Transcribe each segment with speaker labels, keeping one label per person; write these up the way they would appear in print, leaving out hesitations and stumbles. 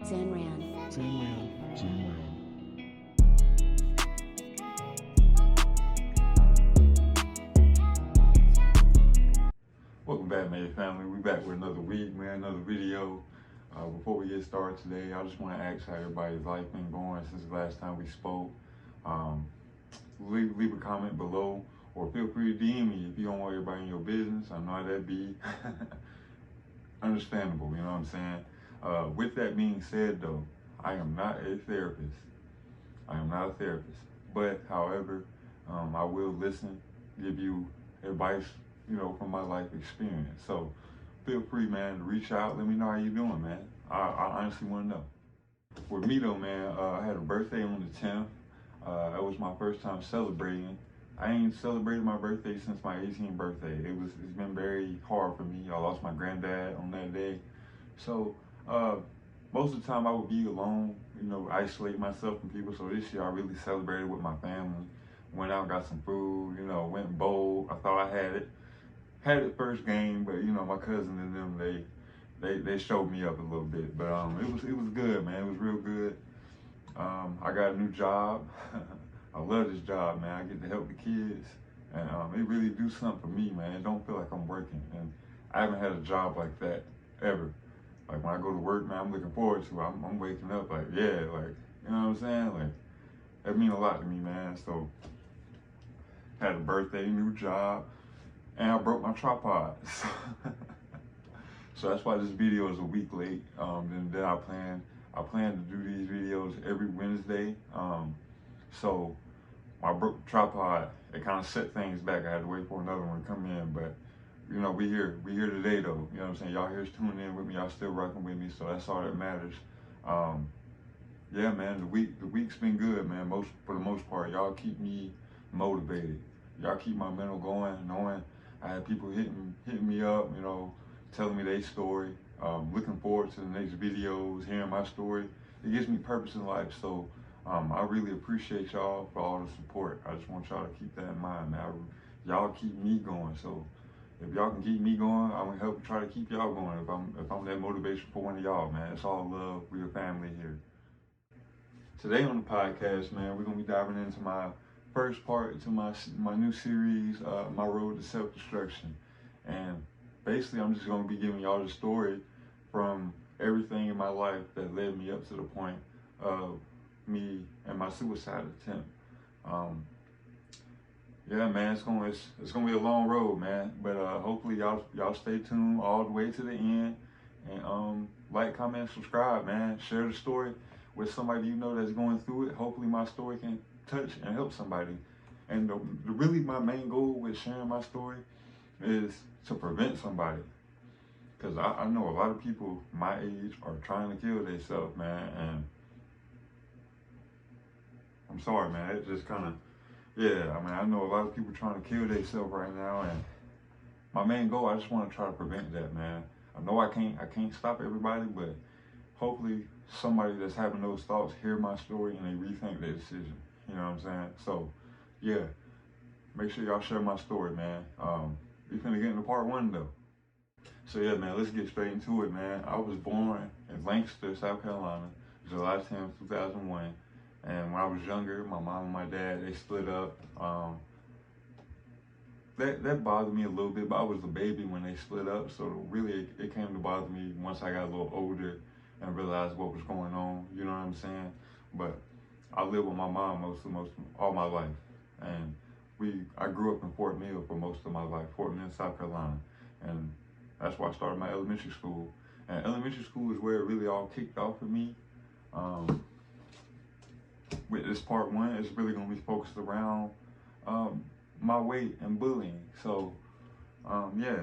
Speaker 1: Zenran.
Speaker 2: Welcome back, M.A.D.E family. We back with another week, man, another video. Before we get started today, I just want to ask how everybody's life been going since the last time we spoke. Leave a comment below, or feel free to DM me if you don't want everybody in your business. I know how that be. Understandable, you know what I'm saying? With that being said, though, I am not a therapist. But, however, I will listen, give you advice, you know, from my life experience. So feel free, man, to reach out. Let me know how you doing, man. I honestly want to know. With me, though, man, I had a birthday on the 10th. That was my first time celebrating. I ain't celebrated my birthday since my 18th birthday. It's been very hard for me. I lost my granddad on that day. So most of the time I would be alone, you know, isolate myself from people. So this year I really celebrated with my family. Went out, got some food, you know, went bold. I thought I had it first game, but you know, my cousin and them, they showed me up a little bit. But it was good, man. It was real good. I got a new job. I love this job, man. I get to help the kids, and it really do something for me, man. It don't feel like I'm working, and I haven't had a job like that ever. Like when I go to work, man, I'm looking forward to it. I'm waking up like, yeah, like, you know what I'm saying? Like, that mean a lot to me, man. So, had a birthday, new job, and I broke my tripod. So that's why this video is a week late. And then I plan to do these videos every Wednesday. So my broke tripod, it kind of set things back. I had to wait for another one to come in, but you know, we here today though. You know what I'm saying? Y'all here's tuning in with me. Y'all still rocking with me, so that's all that matters. Yeah, man, the week's been good, man. For the most part, y'all keep me motivated. Y'all keep my mental going, knowing I have people hitting me up, you know, telling me their story. Looking forward to the next videos, hearing my story. It gives me purpose in life. So I really appreciate y'all for all the support. I just want y'all to keep that in mind, man. Y'all keep me going. So if y'all can keep me going, I'm gonna help try to keep y'all going. If I'm that motivation for one of y'all, man. It's all love. We're a family here. Today on the podcast, man, we're gonna be diving into my first part to my new series, My Road to Self-Destruction. And basically, I'm just gonna be giving y'all the story from everything in my life that led me up to the point of me and my suicide attempt. Yeah, man, it's gonna be a long road, man. But hopefully y'all stay tuned all the way to the end, and like, comment, subscribe, man. Share the story with somebody you know that's going through it. Hopefully my story can touch and help somebody. And really my main goal with sharing my story is to prevent somebody. Because I know a lot of people my age are trying to kill themselves, man. And I'm sorry, man. It just kind of, yeah, I mean, I know a lot of people trying to kill themselves right now. And my main goal, I just want to try to prevent that, man. I know I can't stop everybody, but hopefully somebody that's having those thoughts hear my story and they rethink their decision. You know what I'm saying? So, yeah, make sure y'all share my story, man. We finna get into part one, though. So, yeah, man, let's get straight into it, man. I was born in Lancaster, South Carolina, July 10th, 2001. And when I was younger, my mom and my dad, they split up. That bothered me a little bit, but I was a baby when they split up. So, really, it came to bother me once I got a little older and realized what was going on. You know what I'm saying? But I lived with my mom all my life, and I grew up in Fort Mill for most of my life, Fort Mill, South Carolina, and that's where I started my elementary school. And elementary school is where it really all kicked off for me. With this part one, it's really gonna be focused around my weight and bullying. So, yeah,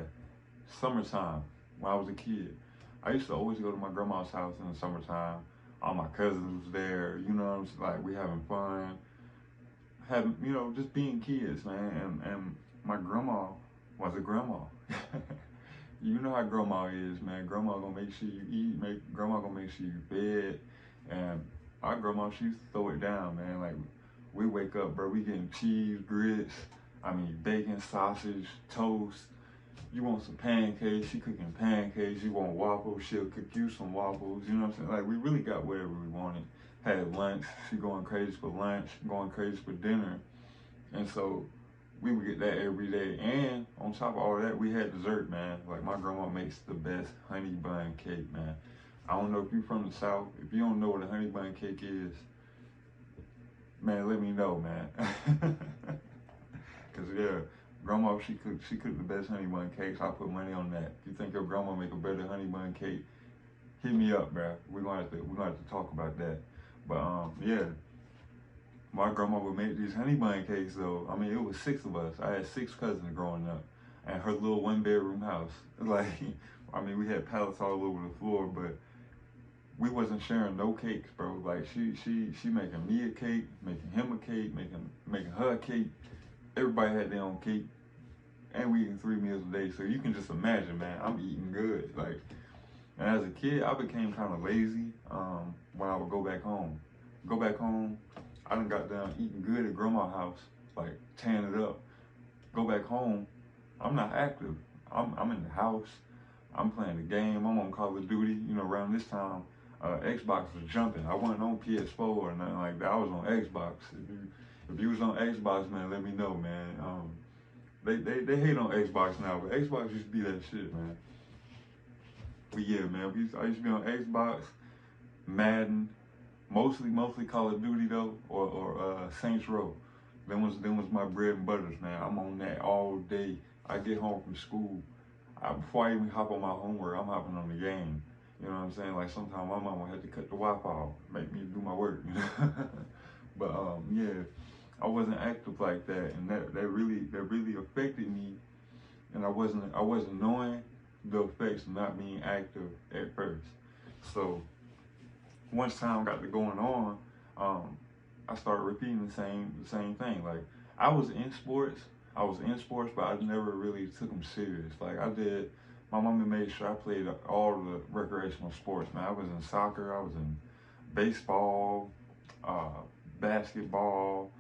Speaker 2: summertime when I was a kid, I used to always go to my grandma's house in the summertime. All my cousins was there, you know what I'm saying? Like, we having fun, you know, just being kids, man. And my grandma was a grandma. You know how grandma is, man. Grandma gonna make sure you eat, grandma gonna make sure you fed. And our grandma, she used to throw it down, man. Like, we wake up, bro, we getting cheese, grits, I mean, bacon, sausage, toast, You want some pancakes, she cooking pancakes. You want waffles, she'll cook you some waffles. You know what I'm saying? Like, we really got whatever we wanted. Had lunch, she going crazy for lunch, going crazy for dinner. And so we would get that every day. And on top of all that, we had dessert, man. Like, my grandma makes the best honey bun cake, man. I don't know if you're from the South. If you don't know what a honey bun cake is, man, let me know, man. Cause yeah, grandma, she cooked the best honey bun cakes. I put money on that. If you think your grandma make a better honey bun cake, hit me up, bro. We're gonna have to talk about that. But yeah, my grandma would make these honey bun cakes though. I mean, it was 6 of us. I had 6 cousins growing up, and her little 1 bedroom house. Like, I mean, we had pallets all over the floor, but we wasn't sharing no cakes, bro. Like, she making me a cake, making him a cake, making her a cake. Everybody had their own cake, and we eating 3 meals a day. So you can just imagine, man, I'm eating good. Like, and as a kid, I became kind of lazy when I would go back home. Go back home, I done got down eating good at grandma's house, like tearing it up. Go back home, I'm not active. I'm in the house. I'm playing the game. I'm on Call of Duty. You know, around this time, Xbox was jumping. I wasn't on PS4 or nothing like that. I was on Xbox. If you was on Xbox, man, let me know, man. They hate on Xbox now, but Xbox used to be that shit, man. But yeah, man, I used to be on Xbox, Madden, mostly Call of Duty though, or Saints Row. Them was my bread and butters, man. I'm on that all day. I get home from school. Before I even hop on my homework, I'm hopping on the game. You know what I'm saying? Like, sometimes my mama had to cut the Wi-Fi off, make me do my work. You know? But yeah, I wasn't active like that, and that really affected me. And I wasn't knowing the effects of not being active at first. So once time got to going on, I started repeating the same thing. Like, I was in sports, but I never really took them serious. Like, my mom made sure I played all the recreational sports. Man, I was in soccer, I was in baseball, uh, basketball,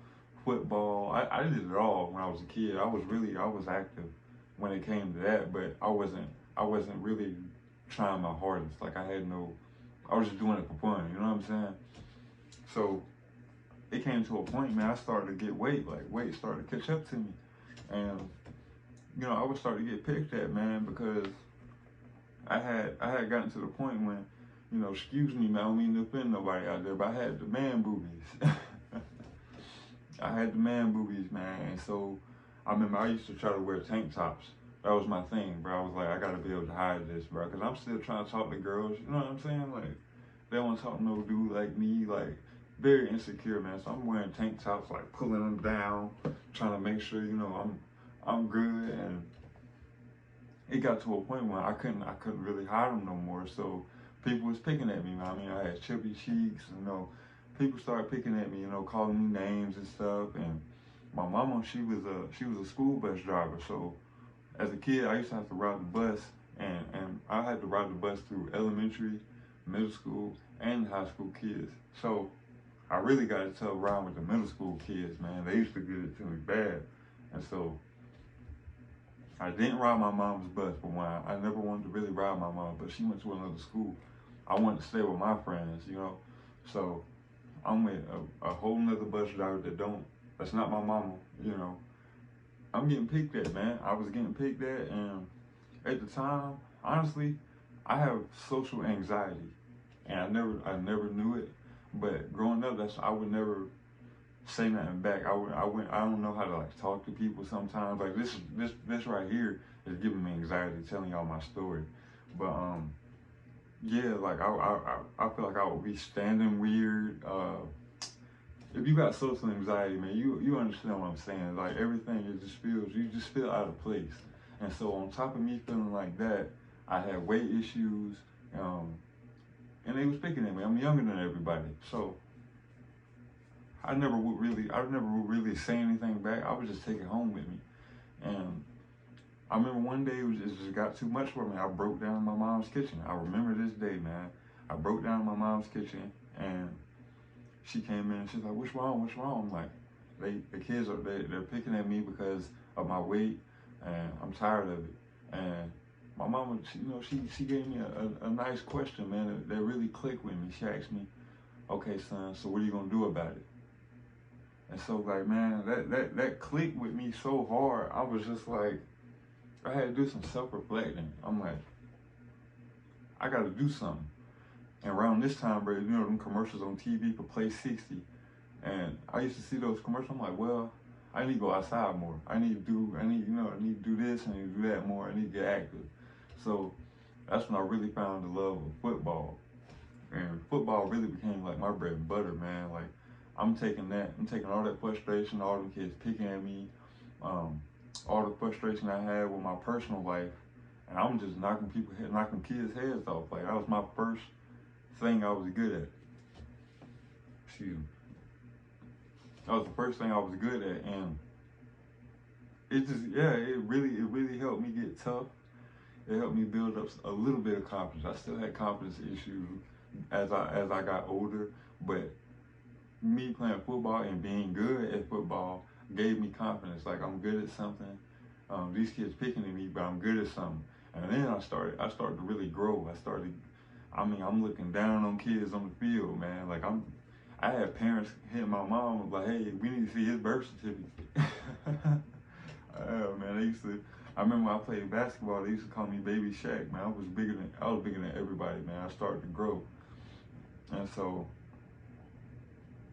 Speaker 2: football. I did it all when I was a kid. I was active when it came to that, but I wasn't really trying my hardest. Like, I was just doing it for fun. You know what I'm saying? So it came to a point, man, I started to get weight. Like, weight started to catch up to me. And, I would start to get picked at, man, because I had gotten to the point when, excuse me, man, I don't mean to offend nobody out there, but I had the man boobies. I had the man boobies, man. And so I remember I used to try to wear tank tops. That was my thing, bro. I was like, I gotta be able to hide this, bro, because I'm still trying to talk to girls. You know what I'm saying? Like, they don't want to talk to no dude like me. Like, very insecure, man. So I'm wearing tank tops, like pulling them down, trying to make sure, I'm good. And it got to a point where I couldn't really hide them no more. So people was picking at me, man. I mean, I had chubby cheeks, people started picking at me, calling me names and stuff. And my mama, she was a school bus driver. So as a kid, I used to have to ride the bus, and I had to ride the bus through elementary, middle school, and high school kids. So I really got to tell around with the middle school kids, man. They used to get it to me bad. And so I didn't ride my mom's bus for one. I never wanted to really ride my mom, but she went to another school. I wanted to stay with my friends. So I'm with a whole nother bus driver that's not my mama. I'm getting picked at, man. I was getting picked at, and at the time, honestly, I have social anxiety, and I never knew it. But growing up, I would never say nothing back. I don't know how to, like, talk to people sometimes. Like, this right here is giving me anxiety telling y'all my story. But yeah, like, I feel like I would be standing weird. If you got social anxiety, man, you understand what I'm saying. Like, everything, you just feel out of place. And so on top of me feeling like that, I had weight issues, and they was picking at me. I'm younger than everybody, so I never would really say anything back. I would just take it home with me. And I remember one day it just got too much for me. I broke down in my mom's kitchen. I remember this day, man. I broke down in my mom's kitchen, and she came in and she's like, "What's wrong? What's wrong?" I'm like, the kids they're picking at me because of my weight, and I'm tired of it. And my mama, she gave me a nice question, man, that really clicked with me. She asked me, okay, son, so what are you gonna do about it? And so, like, man, that clicked with me so hard. I was just like, I had to do some self-reflecting. I'm like, I got to do something. And around this time, bro, them commercials on TV for Play 60. And I used to see those commercials. I'm like, well, I need to go outside more. I need to do this, I need to do that more. I need to get active. So that's when I really found the love of football. And football really became like my bread and butter, man. Like, I'm taking all that frustration, all them kids picking at me, all the frustration I had with my personal life, and I'm just knocking kids' heads off. Like, that was my first thing I was good at. Excuse me. That was the first thing I was good at, and it really helped me get tough. It helped me build up a little bit of confidence. I still had confidence issues as I got older, but me playing football and being good at football gave me confidence. Like, I'm good at something. These kids picking at me, but I'm good at something. And then I started to really grow. I'm looking down on kids on the field, man. Like, I had parents hitting my mom like, hey, we need to see his birth certificate. Oh, man, I remember when I played basketball, they used to call me Baby Shaq, man. I was bigger than everybody, man. I started to grow. And so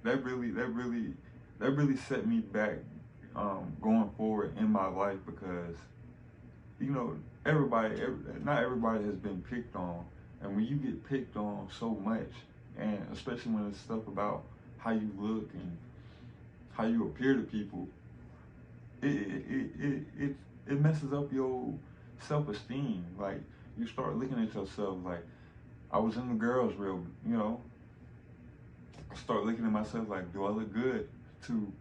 Speaker 2: that really set me back going forward in my life, because not everybody has been picked on, and when you get picked on so much, and especially when it's stuff about how you look and how you appear to people, it messes up your self-esteem. Like, you start looking at yourself like, I was in the girls' real, I start looking at myself like, do I look good to,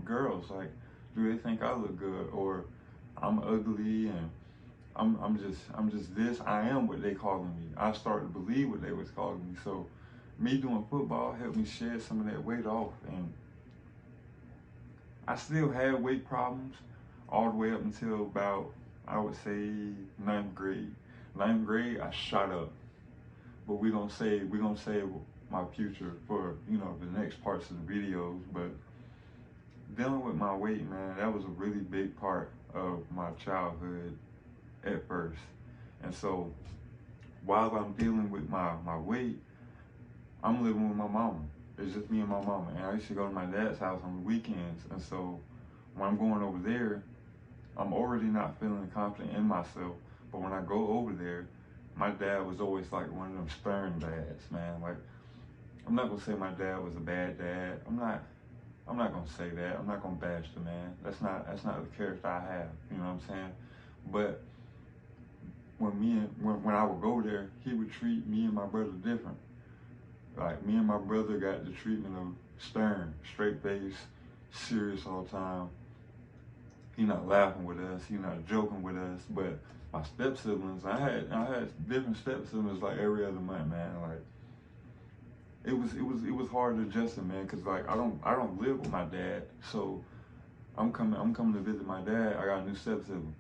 Speaker 2: girls? Like, do they think I look good, or I'm ugly and I'm just this? I am what they calling me. I started to believe what they was calling me. So me doing football helped me shed some of that weight off, and I still had weight problems all the way up until about, I would say, ninth grade. Ninth grade, I shot up. But we're gonna save my future for the next parts of the videos. But dealing with my weight, man, that was a really big part of my childhood at first. And so while I'm dealing with my weight, I'm living with my mama. It's just me and my mama. And I used to go to my dad's house on the weekends. And so when I'm going over there, I'm already not feeling confident in myself. But when I go over there, my dad was always like one of them stern dads, man. Like, I'm not gonna say my dad was a bad dad. I'm not gonna say that. I'm not gonna bash the man. That's not the character I have. You know what I'm saying? But when I would go there, he would treat me and my brother different. Like, me and my brother got the treatment of stern, straight face, serious all the time. He not laughing with us. He not joking with us. But my step siblings, I had different step siblings like every other month, man. Like, it was hard to adjust it, man, because like I don't live with my dad, so I'm coming to visit my dad. I got a new step sibling,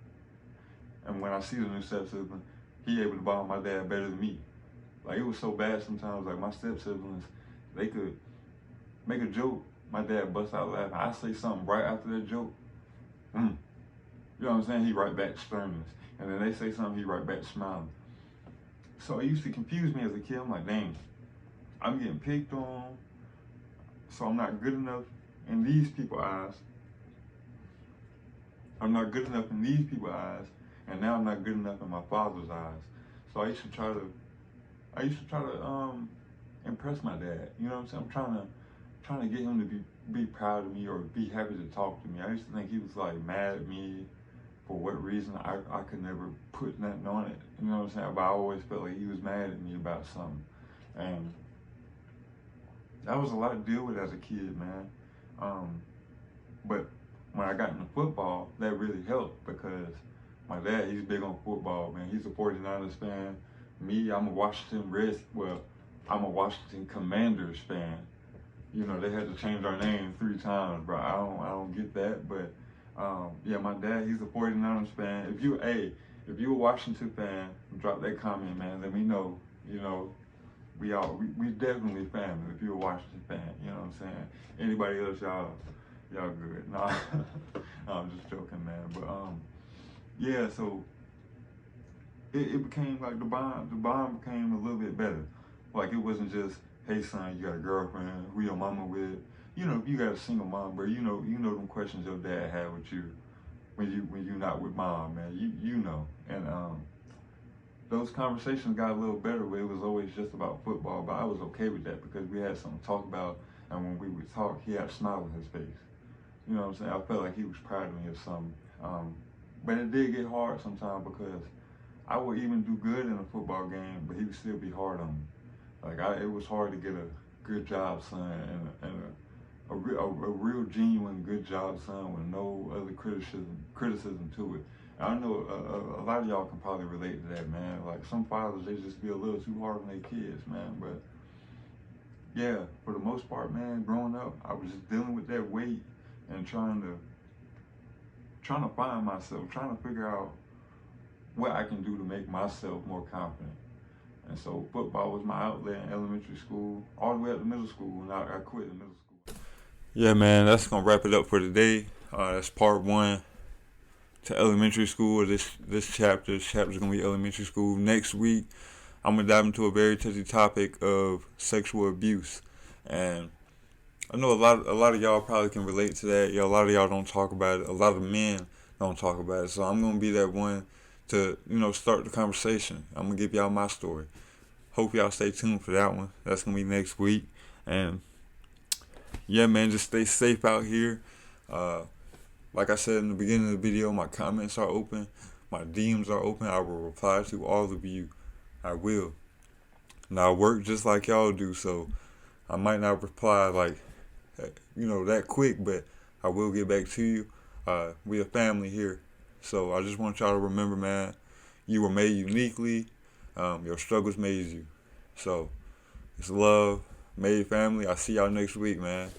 Speaker 2: and when I see the new step sibling, he able to bond my dad better than me. Like, it was so bad sometimes. Like, my step siblings, they could make a joke, my dad bust out laughing. I say something right after that joke, you know what I'm saying? He right back sternness, and then they say something, he right back smiling. So it used to confuse me as a kid. I'm like, dang, I'm getting picked on, so I'm not good enough in these people's eyes. I'm not good enough in these people's eyes, and now I'm not good enough in my father's eyes. So I used to try to impress my dad. You know what I'm saying? I'm trying to get him to be proud of me or be happy to talk to me. I used to think he was like mad at me for what reason. I could never put nothing on it. You know what I'm saying? But I always felt like he was mad at me about something, and that was a lot to deal with as a kid, man. But when I got into football, that really helped, because my dad, he's big on football, man. He's a 49ers fan. Me, I'm a I'm a Washington Commanders fan. You know, they had to change our name 3 times, bro. I don't get that, but yeah, my dad, he's a 49ers fan. if you're a Washington fan, drop that comment, man. Let me know. You know, we definitely family. If you're a Washington fan, you know what I'm saying. Anybody else, y'all good. Nah, I'm just joking, man. But yeah. So it became like the bond became a little bit better. Like it wasn't just, hey son, you got a girlfriend, who your mama with. You know, if you got a single mom, bro, you know them questions your dad had with you when you not with mom, man. You know. And those conversations got a little better where it was always just about football, but I was okay with that because we had something to talk about, and when we would talk, he had a smile on his face. You know what I'm saying? I felt like he was proud of me or something. But it did get hard sometimes because I would even do good in a football game, but he would still be hard on me. It was hard to get a good job, son, and a real genuine good job, son, with no other criticism to it. I know a lot of y'all can probably relate to that, man. Like some fathers, they just be a little too hard on their kids, man. But yeah, for the most part, man, growing up, I was just dealing with that weight and trying to find myself, trying to figure out what I can do to make myself more confident. And so football was my outlet in elementary school, all the way up to middle school, and I quit in middle school. Yeah, man, that's gonna wrap it up for today. That's part one to elementary school. This chapter's gonna be elementary school. Next week, I'm gonna dive into a very touchy topic of sexual abuse, and I know a lot of y'all probably can relate to that. Yeah, a lot of y'all don't talk about it. A lot of men don't talk about it. So I'm gonna be that one to start the conversation. I'm gonna give y'all my story. Hope y'all stay tuned for that one. That's gonna be next week. And yeah, man, just stay safe out here. Like I said in the beginning of the video, my comments are open. My DMs are open. I will reply to all of you. I will. Now I work just like y'all do, so I might not reply like that quick, but I will get back to you. We a family here, so I just want y'all to remember, man, you were made uniquely. Your struggles made you. So it's love, made family. I'll see y'all next week, man.